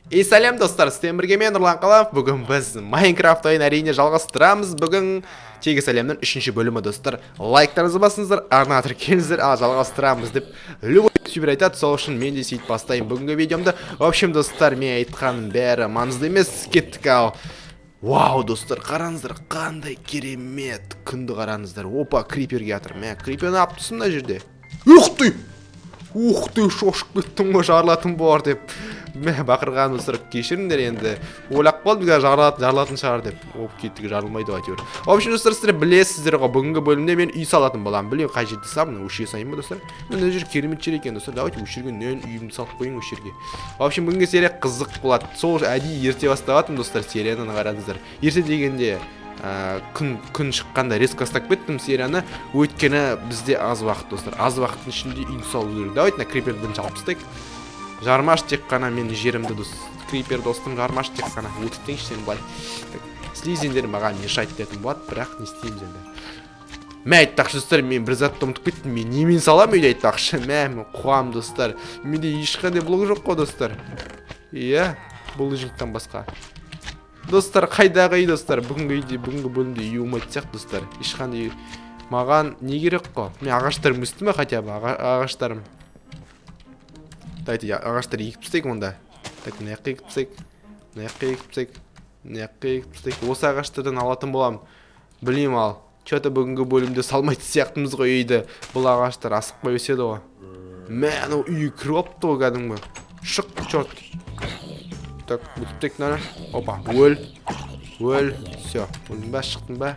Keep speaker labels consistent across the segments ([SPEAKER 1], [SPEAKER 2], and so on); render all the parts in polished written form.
[SPEAKER 1] Сәлем достар, сізден бірге мен Нұрлан Қалап. Бүгін біз Майнкрафт ойын әрине жалғастырамыз. Бүгін Тегі сәлемнің 3-ші бөлімі достар. Лайктарыңызды басыңыздар, арна тіркеліңіздер, ал жалғастырамыз деп любой ютубер айтады. Сол үшін мен де сөйтіп бастайын бүгінгі видеомды. В общем достар, мен айтқаным бәрі маңызды емес, кеттік ал. Вау достар, қараңыздар, қандай керемет күнді қараңыздар. Опа, криперге жатыр. Мен криперні алып тұрсың мына жерде. Ух ты, шошып кеттім ғой, жарылатын болар деп. Мен бақырған достар, кешіріңдер енді. Ойлап қалдым жарылатын шығар деп. Оп, кеттік, жарылмайды әйтеуір. В общем достар, сіздер білесіздер ғой, бүгінгі бөлімде мен үй салатын боламын. Білмеймін қай жерде саламын, өш жер салайын ба достар? Мына жер керемет жер екен достар. Давайте өш жерге үйімді салып қояйын өш жерге. В общем, бүгінгі серия қызық болады. Сол әдейі ерте баставатым достар, серияны қараңыздар. Ерте дегенде күн шыққанда резко бастап кеттім серияны, өйткені бізде аз уақыт достар. Аз уақыттың ішінде үйді салу керек. Давайте криперден жалып тастайық. Жармаш тек қана мен жерімді крипер достым, жармаш тек қана өтіп теңші сен былай. Слизиндер маған мешайды дедім болады, бірақ не істейміз енді. Мә айтпақшы достар, мен бір затты ұмытып кеттім. Мен немен салам үйде айтпақшы. Мен қуам достар. Менде ешқандай блок жоқ қой достар. Иә, бұл жинктан басқа. Достар, қайдағы үй достар? Бүгінгі бөлімде үй болмайтын сияқты достар. Ешқандай маған не керек қой? Мен ағаштарым өсті ме хотя бы? Ағаштарым. Давайте ағаштар егіп тастайық онда. Так, мына жаққа егіп тастайық. Мына жаққа егіп тастайық. Мына жаққа егіп тастайық. Осы ағаштардан алатын боламын. Білмеймін ал. Че-то бүгінгі бөлімде салмайтын сияқтымыз ғой үйді. Бұл ағаштар асықпай өседі ғой. Мә, анау үй кіріп алыпты ғой кәдімгі. Шық, черт. Так, бүттік мынаны. Опа, өл. Все, өлдің ба, шықтың ба?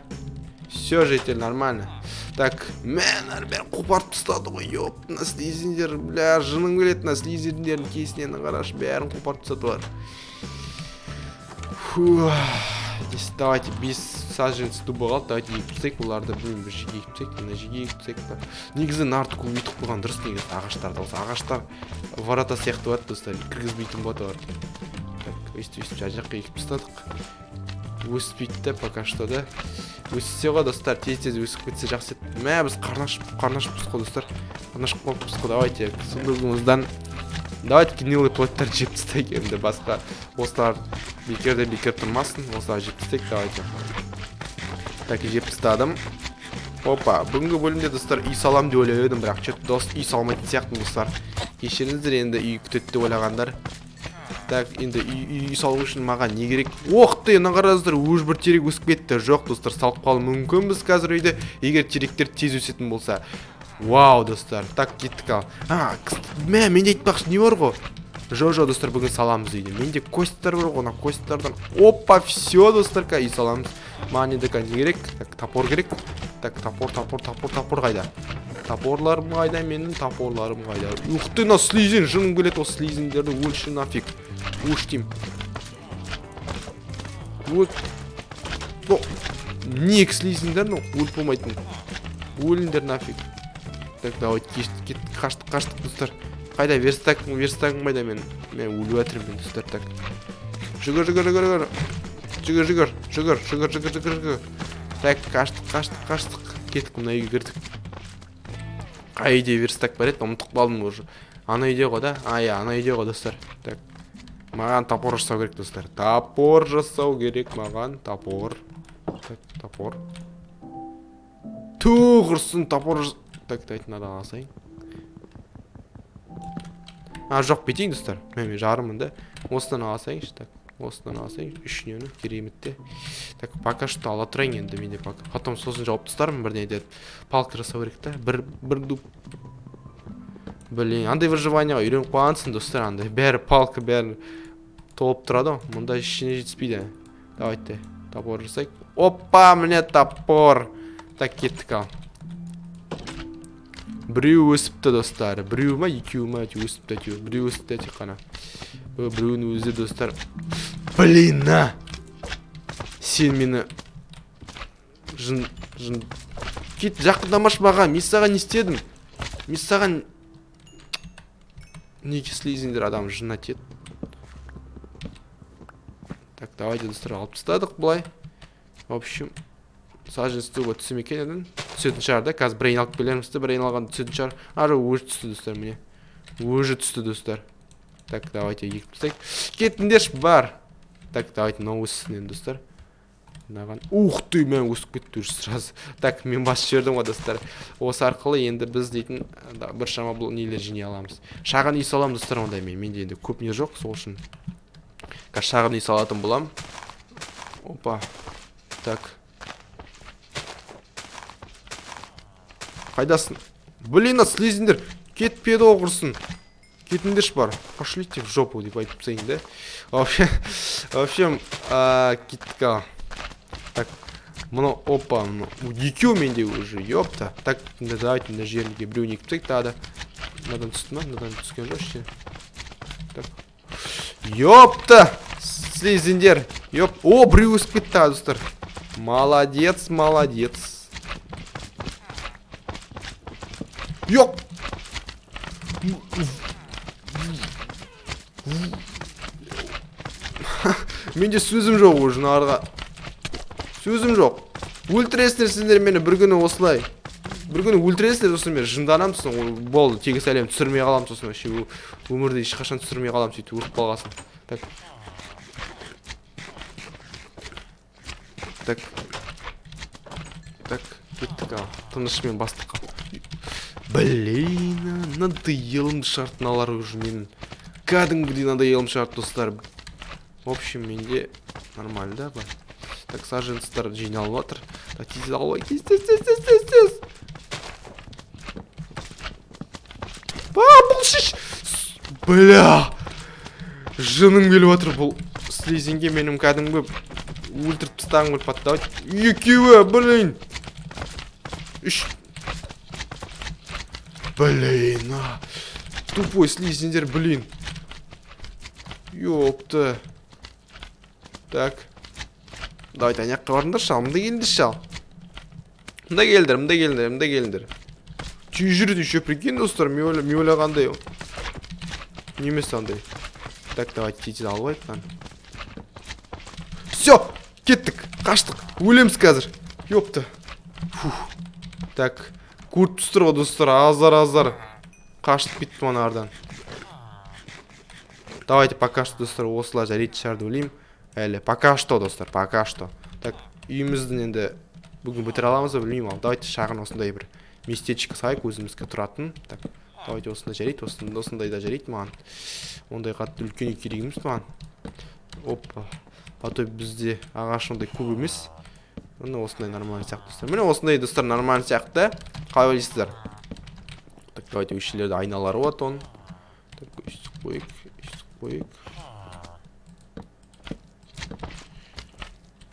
[SPEAKER 1] Все, жетел, нормально. Так, мен бәрін қопарып тастады ғой. Ёп, мына слизиндер, бля, жының келеді мына слизиндердің кесінен қараш, бәрін қопарып тастады бар. Давайте 5 саженец дуба қалды. Давайте егіп тастайық, оларды білмеймін, бір жерге егіп тастайық, мына жерге егіп тастайық. Негізі нарты көп өйтіп қойған дұрыс негізі ағаштарды алса. Ағаштар ворота сияқты болады достар, кіргізбейтін болады олар. Так, өйстіп жан жаққа егіп тастадық. Өспейді пока что да. Өссе ғой достар, тез өсіп кетсе жақсы еді. Мә, біз қарнашыппыз ғой достар. Қарнашып қойыппыз ғой, давайте сундығымыздан давайте гнилый плоттар жеп тастайық енді, басқа осылар бекер тұрмасын. Осылар жеп тастайық, давайте. Так, жеп тастадым. Опа, бүгінгі бөлімде достар үй салам деп ойлап едім, бірақ че-то дос үй салмайтын сияқтымын достар. Кешіріңіздер, енді үй күтеді деп ойлағандар. Так, енді үй салу үшін маған не керек? Оқты, ена қараңыздар, өж бір терек өсіп кетті. Жоқ достар, салып қалу мүмкінбіз қазір үйде, егер теректер тез өсетін болса. Вау достар, так кеттік ал. Менде айтпақшы не бар ғой? Жо достар, бүгін саламыз үйде. Менде костьтар бар ғой, костьтардан. Опа, все достар, үй саламыз. Маған не керек? Так, топор керек. Так, топор қайда? Топорларым қайда, менің топорларым қайда? Ух ты, на слизин, жыным келеді, осы слизиндерді өлші нафиг. Өштейм. Нек слизиндер, өліп болмайтын. Өліндер нафиг. Так, давай, қаштық достар. Қайда, верстагым қайда мен өліп әтірмін достар, так. Жүгір. Так, қаштық. Кеттік, мұна үйге кірдік. Қай үйде верстак бар еді, ұмытып қалдым уже. Ана үйде ғой да? Ана үйде ғой достар. Так. Маған топор жасау керек достар. Топор жасау керек маған. Топор. Так, топор. Құрсын топор. Так, дайтын ада алсайын. Жоқ, бетейін достар. Мен жарымын да. Осыдан алсайыншы. Так, осыдан алсайын. Үшінені кереметте. Так, пока что ала тұрайын енді менде пока. Потом сосын жауып тастармын бірден деді. Палка жасау керек та. Бір дуб. Блин, андай выживанияға үйреніп қойғансың достар, андай. Бәрі палка, бәрі толып тұрады. Мұнда ішіне жетіспейді. Давайте, топор жасайық. Опа, міне топор. Так, кеттік ал. Біреу өсіпті достар. Біреу ма, екеу ма, өсіпті әтеу. Біреу өсіпті әтеу қана. Біреуін өзі достар. Блин, на! Сен мені жын кет, жақындамаш маған. Мен саған не істедім? Мен саған неге слизиндер адам жына тет. Так, давайте достар алып тастадық бұлай. В общем, саженсті ғой түсім екен едің. Түсетін шығар да, қазір бірейін алып келерімізді, бірейін алған түсетін шығар. Ары өжі түсті достар, міне. Өжі түсті достар. Так, давайте екі тастайық. Кетіңдерші, бар. Так, давайте мынау өссін енді, достар. Ух ты, мен өсіп кетті уже сразу. Так, мен басып жібердім ғой, достар. Осы арқылы енді біз дейтін біршама бұл нелер жинай аламыз. Шағын үй саламын, достар, ондай менде енді көп не жоқ, сол үшін. Шағын үй салатын болам. Опа. Так. Қайдасын? Блин, слизіңдер. Кетпеді ғой құрсын. Кетіңдерші бар. Пошлите в жопу деп айтып тастайын да. В общем, кеттік ал. Так, мынау, опа, мынау. Екеу менде уже, ёпта. Так, давайте мына жерге біреуін екіп тастайық тағы да. Мынадан түсті ма? Мынадан түскен жоқ іште. Так. Ёпта! Слизіңдер. Ёп. О, біреу өсіп кетті тағы, достар. Молодец, молодец. Ёп! Менде сөзім жоқ уже нарға. Сөзім жоқ. Өлтіресіңдер сендер мені бір күні осылай. Бір күні өлтіресіңдер сосын мен жынданамын сосын болды тегіс әлем түсірмей қаламын сосын вообще өмірде ешқашан түсірмей қаламын сөйтіп өліп қалғасын. Так. Так. Так, кеттік ал. Тынышымен бастық ал. Блин, надоелым шартыналар уже менің. Кәдімгідей надоелым шарт, достар. В общем, менде нормально, да, ба? Так, саженстар жиналып отыр. Так, тез алып, тез. Бұл шеш! Бля! Жыным келіп отыр бұл слизинге менің кәдімгі өлтіріп тастағым келіп атты. Екеуі, блин! Үш. Блин, тупой слизиндер, блин. Ёпта. Так. Давайте аяққа барыңдар шал. Мында келіңдер шал. Мында келіңдер. Жүрді еще прикинь, достар, мен ойлағандай. Немес андай. Так, давайте тетел алып айтқан. Все, кеттік, қаштық. Өлеміз қазір. Ёпта. Так, көріп тұстыр ғой, достар, азар. Қаштық бітті манардан. Давайте пока что, достар, осылай жарейді шарды өлейм. Әлі, пока что, достар, пока что. Так, үйіміздің енді бүгін бітір аламыз ба білмеймін ал. Давайте шағын осындай бір местечко салайық өзімізге тұратын. Так, давайте осында жарейді, осындай да жарейді маған. Ондай қатты үлкен үй керек емес маған. Опа. Потом бізде ағаш ондай көп емес. Міне осындай нормальный сияқты, достар. Міне осындай, достар, нормальный сияқты. Қалай ойлайсыздар? Так, давайте өшілерді айналары от он. Так, өстік қойық.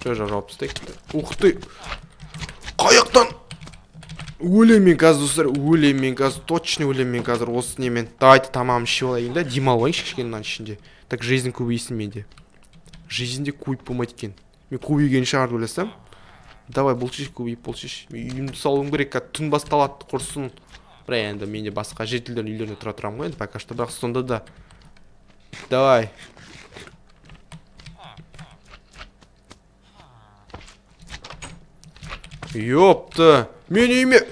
[SPEAKER 1] Жауап тастайық. Ух ты! Қаяқтан! Өлем мен қазір, достар, точно өлем мен қазір осы немен. Давайте тамам ішіп алайын да, демалайыншы кішкеннен ішінде. Так, жизнь көбейсін менде. Жизньде көбейіп болмайды екен. Мен көбейген шығар ойласам. Давай болшиш көбейіп болшиш. Үйімді салуым керек, түн басталады құрсын. Бірақ енді менде басқа жетілдердің үйлеріне тұра тұрамын ғой енді, пока что, бірақ сонда да. Давай. Ёпта, мен үйіме...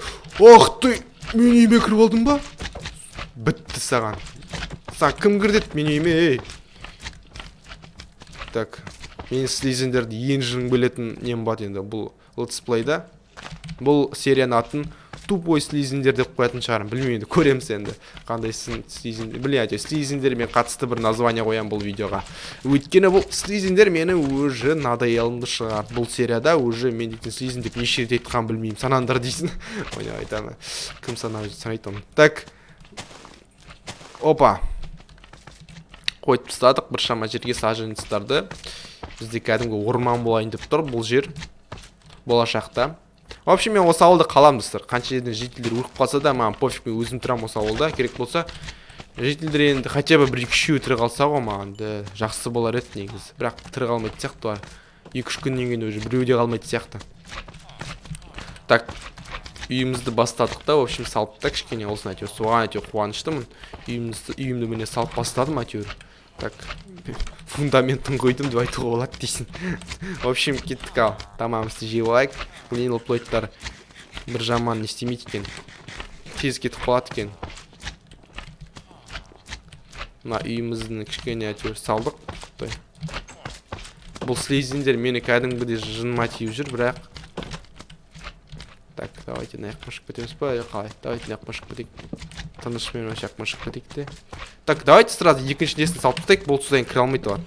[SPEAKER 1] Ох ты, мен үйіме кіріп алдың ба? Бітті саған. Саған кім кірдет мен үйіме, ей? Так, мен слизиндерді ең жың білетін нем бат енді бұл летсплейда. Бұл серияның атын тупой слизиндер деп қоятын шығарым. Білмеймін енді, көреміз енді. Қандай слизиндер... Блин, слизиндермен қатысты бір название қоям бұл видеоға. Өйткені бұл слизиндер мені уже надоелымды шығар. Бұл серияда уже мен дейтін слизиндер неше рет айтқан білмеймін. Санандар дейсін. Ойна айтамын. Кім санайды оны. Так. Опа. Қойып тастадық біршама жерге саженецтарды. Бізде кәдімгі орман болайын деп тұр бұл жер. Болашақта. В общем, мен осы ауылда қалам, достар. Қанша жерден жителдер өліп қалса да, маған пофиг, мен өзім тұрам осы ауылда. Керек болса, жителдер енді хотя бы бір-екі тірі қалса ғой маған, жақсы болар еді негізі. Бірақ тірі қалмайды сияқты бар. 2-3 күннен кейін уже біреуде қалмайды сияқты. Так, үйімізді бастадық та, в общем, салып та кішкене олсын әйтеуір. Соған әйтеуір қуаныштымын. Үйімді міне салып бастадым әйтеуір. Так, фундаментін қойдым деп айтуға болады дейсің. В общем, кеттік ал. Тамамызды жеп алайық. Блин, лоплойттар бір жаман не істемейді екен. Тез кетіп қалады екен. Мына үйіміздің кішкене әйтеуір салдық. Бұл слизиндер мені кәдімгідей жыныма тиіп жүр, бірақ. Так, давайте на жаққа шығып кетеміз ба? Қалай? Давайте на жаққа шығып кетейік. Тынышымен жаққа шығып кетейік те. Так, давайте сразу екінші несін салып тастайық, бұл тұстан кіре алмайды олар.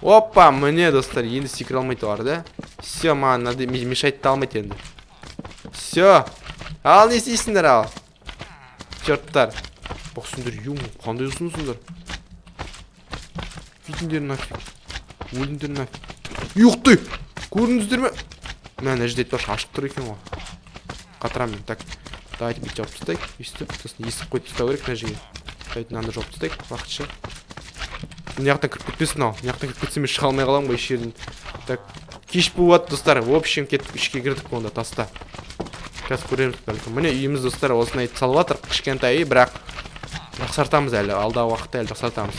[SPEAKER 1] Опа, міне достар, енді секіре алмайды олар, да? Все, маған мешайды да алмайды енді. Все. Ал, не істейсіңдер, ал? Черттар. Бақсыңдар, қандай ұсынысыңдар? Кетіңдер нафиг. Өліңдер нафиг. Юқты! Көрдіңіздер ме? Мән әждет баш ашық тұр екен ғой. Қатырамын. Так, давайте бет жауып тастайық. Өйстіп, сосын есік қойып тастау керек мына жерге. Давайте мынаны жауып тастайық, уақытша. Мына жақтан кіріп кетпесін ау. Мына жақтан кіріп кетсем шыға алмай қаламын ғой еш жерден. Так, кеш болады достар. В общем, кеттік ішке кірдік онда таста. Қазір көреміз бәлкім. Міне үйіміз достар осындай салып жатыр. Кішкентай үй, бірақ жақсартамыз әлі. Алдағы уақытта әлі жақсартамыз.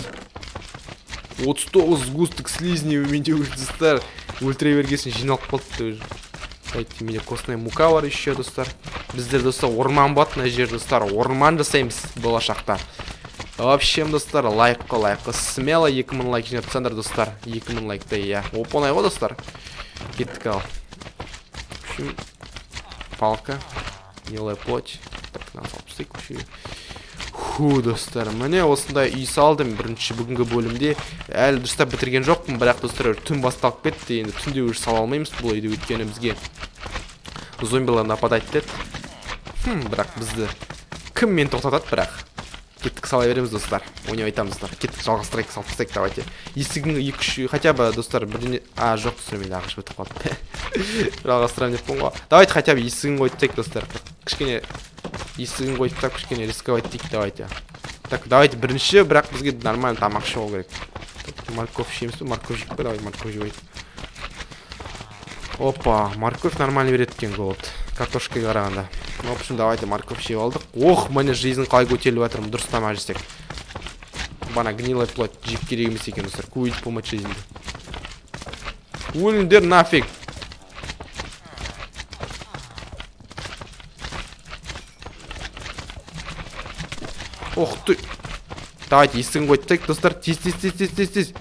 [SPEAKER 1] 39 сгусток слизни у меня уже достар. Ультра бергесін жиналып қалды уже. Дайте, менде костная мука бар еще достар. Біздер достар орман бат мына жер достар. Орман жасаймыз болашақта. В общем достар, лайкқа смело 2000 лайк жинап тастаңдар достар. 2000 лайкта иә. Оп-оңай ғой достар. Кеттік ал. В общем, палка, милая плоть. Так, надо салып тастайық. Ху, достар, міне осындай үй салдым бірінші бүгінгі бөлімде. Әлі дұрыстап бітірген жоқпын, бірақ достар түн басталып кетті. Енді түнде уже сала алмаймыз бұл үйді, өйткені бізге зомбилар нападать етеді. Бірақ бізді кіммен тоқтатады, бірақ кеттік сала береміз достар. Ойнап айтамыздар. Кеттік жалғастырайық, салып тастайық, давайте. Есігін 2-3 хотя бы достар бірдеңе жоқ достар, менде ағаш бітіп қалды. Жалғастырамын деппін ғой. Давайте хотя бы есігін қойып тастайық достар. Кішкене есігін қойып тастап кішкене рисковать дейік, давайте. Так, давайте бірінші, бірақ бізге нормально тамақ шығу керек. Морковь жейміз бе? Морковь жейік пе? Давайте морковь жейік. Опа, морковь нормально береді екен голод. Картошкаға қарағанда. В общем, давайте морковь жеп алдық. Ох, міне жизнь қалай көтеріліп жатырмын, дұрыс тамақ жесек. Бана гнилая плоть жеп керек емес екен достар. Көйіп болмайды жизньді. Өліңдер нафиг. Ох ты. Давайте есігін қойып достар. Тез.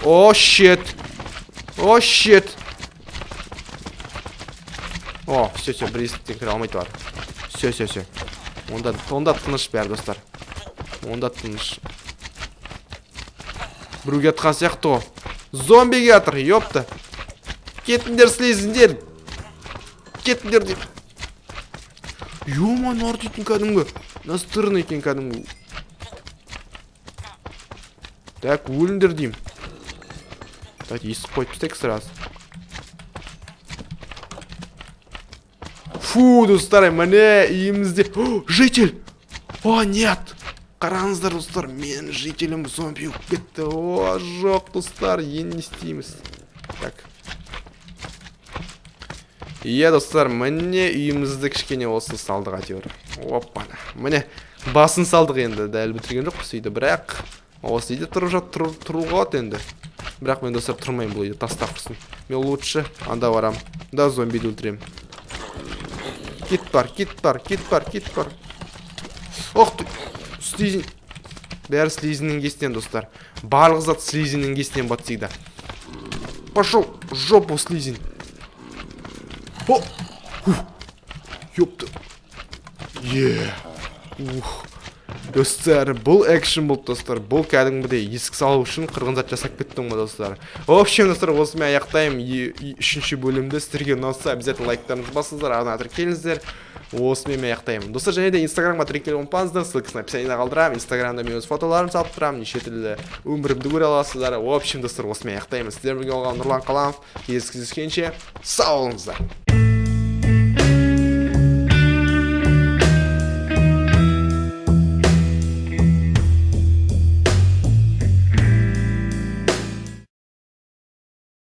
[SPEAKER 1] О, щет. О, щет. О, все, бір есіктен кіре алмайды бар. Все. Онда тыныш бәрі достар. Онда тыныш. Біреуге атқан сияқты ғой. Зомбиге атыр, ёпта. Кетіңдер слизіндер. Кетіңдер деп. Ё-ман, ар дейтін кәдімгі. Настырын екен кәдімгі. Так, өліңдер дейм. Давайте есік қойып тастайық сразу. Фу, достар, міне үйімізде. Житель! О, нет! Қараңыздар, достар, мен жителім зомби болып кетті. О, жоқ, достар, енді не істейміз. Так. Иә, достар, міне үйімізді кішкене осы салдық әйтеуір. Оппана. Міне басын салдық енді. Дәл бітірген жоқ осы үйді, бірақ осы үйде тұруға енді. Бірақ мен достар тұрмайым бұл үйде, тастап тұрсын. Мен лучше анда барам. Да зомбиді өлтірем. Кет бар. Ох ты, слизин. Бәрі слизиннің кесінен, достар. Барлық зат слизиннің кесінен бат всегда. Пошел, жопу слизин. О! Ёпты. Достар, бұл экшен болды, достар. Бұл кәдімгідей есік салу үшін қырғын зат жасап кеттім ғой, достар. В общем, достар, осымен аяқтаймын. 3-ші бөлімді сіздерге ұнаса, обязательно лайктарыңызды басыңыздар, ағына тіркеліңіздер. Осымен аяқтаймын. Достар, және де инстаграмға тіркеліп ұмытпаңыздар, ссылкасын описаниеда қалдырамын. Инстаграмда мен өз фотоларымды салып тұрамын, неше түрлі өмірімді көре аласыздар. В общем, достар, осымен аяқтаймын. Сіздермен бірге болған Нұрлан Қаламов. Кездескенше сау болыңыздар.